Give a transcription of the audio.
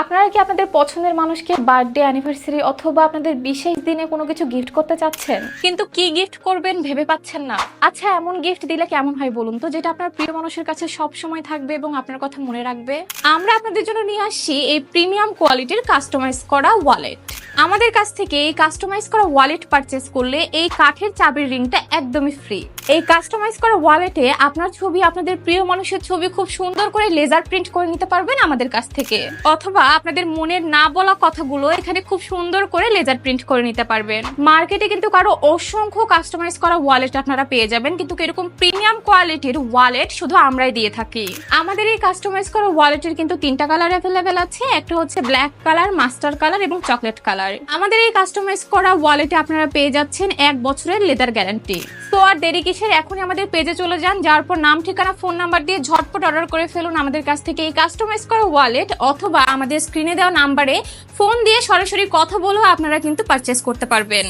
আপনারা কি আপনাদের পছন্দের মানুষকে বার্থডে, অ্যানিভার্সারি অথবা আপনাদের বিশেষ দিনে কোনো কিছু গিফট করতে চাচ্ছেন, কিন্তু কি গিফট করবেন ভেবে পাচ্ছেন না? আচ্ছা, এমন গিফট দিলে কেমন হয় বলুন তো, যেটা আপনার প্রিয় মানুষের কাছে সব সময় থাকবে এবং আপনার কথা মনে রাখবে। আমরা আপনাদের জন্য নিয়ে আসছি এই প্রিমিয়াম কোয়ালিটির কাস্টমাইজ করা ওয়ালেট। আমাদের কাছ থেকে এই কাস্টমাইজ করা ওয়ালেট পারচেজ করলে এই কাঠের চাবির রিংটা একদমই ফ্রি। এই কাস্টমাইজ করা ওয়ালেটে আপনার ছবি, আপনাদের প্রিয় মানুষের ছবি খুব সুন্দর করে লেজার প্রিন্ট করে নিতে পারবেন আমাদের কাছ থেকে, অথবা আপনাদের মনের না বলা কথাগুলো এখানে খুব সুন্দর করে লেজার প্রিন্ট করে নিতে পারবেন। মার্কেটে কিন্তু কারো অসংখ্য কাস্টমাইজ করা ওয়ালেট আপনারা পেয়ে যাবেন, কিন্তু এরকম প্রিমিয়াম কোয়ালিটির ওয়ালেট শুধু আমরাই দিয়ে থাকি। আমাদের এই কাস্টমাইজ করা ওয়ালেটের কিন্তু 3টা কালার অ্যাভেলেবেল আছে। একটা হচ্ছে ব্ল্যাক কালার, মাস্টার কালার এবং চকলেট কালার। আমাদের এই কাস্টমাইজ করা ওয়ালেটে আপনারা পেয়ে যাচ্ছেন 1 বছরের লেদার গ্যারান্টি। তো আর দেরি কিসের, এখনই আমাদের পেজে চলে যান, যাওয়ার পর নাম, ঠিকানা, ফোন নাম্বার দিয়ে ঝটপট অর্ডার করে ফেলুন আমাদের কাছ থেকে এই কাস্টমাইজ করা ওয়ালেট, অথবা আমাদের স্ক্রিনে দেওয়া নাম্বারে ফোন দিয়ে সরাসরি কথা বলেও আপনারা কিন্তু পারচেজ করতে পারবেন।